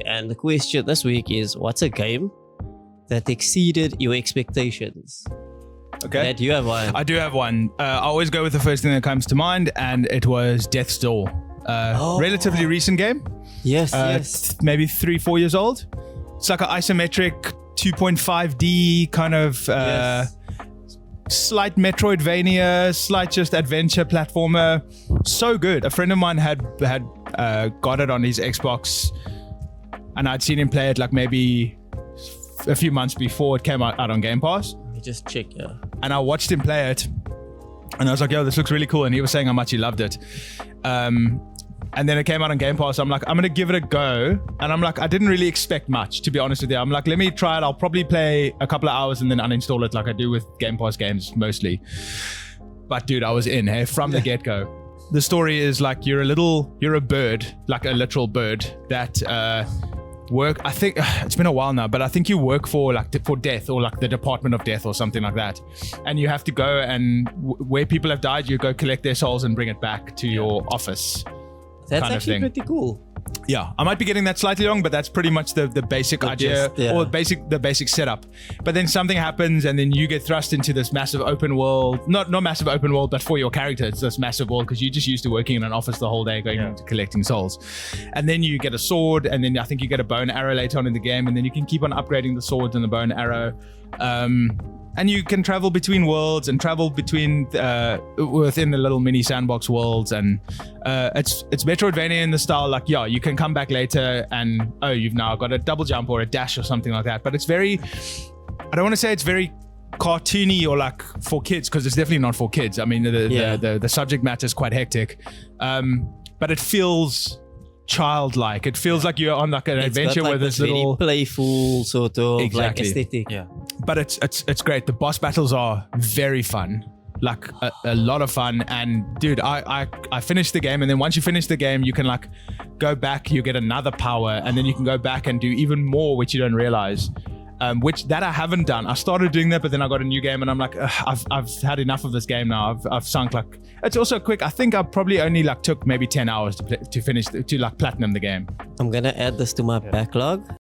And the question this week is, what's a game that exceeded your expectations? Okay. That you have one. I do have one. I always go with the first thing that comes to mind, and it was Death's Door. Relatively recent game. Yes. Maybe 3-4 years old. It's like an isometric 2.5D kind of slight Metroidvania, slight just adventure platformer. So good. A friend of mine had got it on his Xbox, and I'd seen him play it like maybe a few months before it came out on Game Pass. Let me just check, yeah. And I watched him play it, and I was like, yo, this looks really cool. And he was saying how much he loved it. And then it came out on Game Pass. I'm like, I'm going to give it a go. And I'm like, I didn't really expect much, to be honest with you. I'm like, let me try it. I'll probably play a couple of hours and then uninstall it like I do with Game Pass games mostly. But dude, I was in from the get-go. The story is like you're a bird, like a literal bird that work. I think it's been a while now, but I think you work for death or like the Department of Death or something like that. And you have to go and where people have died, you go collect their souls and bring it back to your office. That's actually pretty cool. Yeah, I might be getting that slightly wrong, but that's pretty much the basic idea or the basic setup. But then something happens, and then you get thrust into this massive open world. Not massive open world, but for your character, it's this massive world because you're just used to working in an office the whole day, going into collecting souls. And then you get a sword, and then I think you get a bow and arrow later on in the game, and then you can keep on upgrading the swords and the bow and arrow. And you can travel between worlds and travel between within the little mini sandbox worlds, and it's Metroidvania in the style like, yeah, you can come back later and you've now got a double jump or a dash or something like that. But it's very, I don't want to say it's very cartoony or like for kids, because it's definitely not for kids. I mean, the subject matter is quite hectic, but it feels childlike. It feels like you're on like an adventure with this little playful sort of like aesthetic. Yeah. But it's great. The boss battles are very fun, like a lot of fun. And dude, I finished the game, and then once you finish the game, you can like go back, you get another power, and then you can go back and do even more, which you don't realize. Which that I haven't done. I started doing that, but then I got a new game, and I'm like, I've had enough of this game now. I've sunk like, it's also quick. I think I probably only like took maybe 10 hours to finish to like platinum the game. I'm gonna add this to my backlog.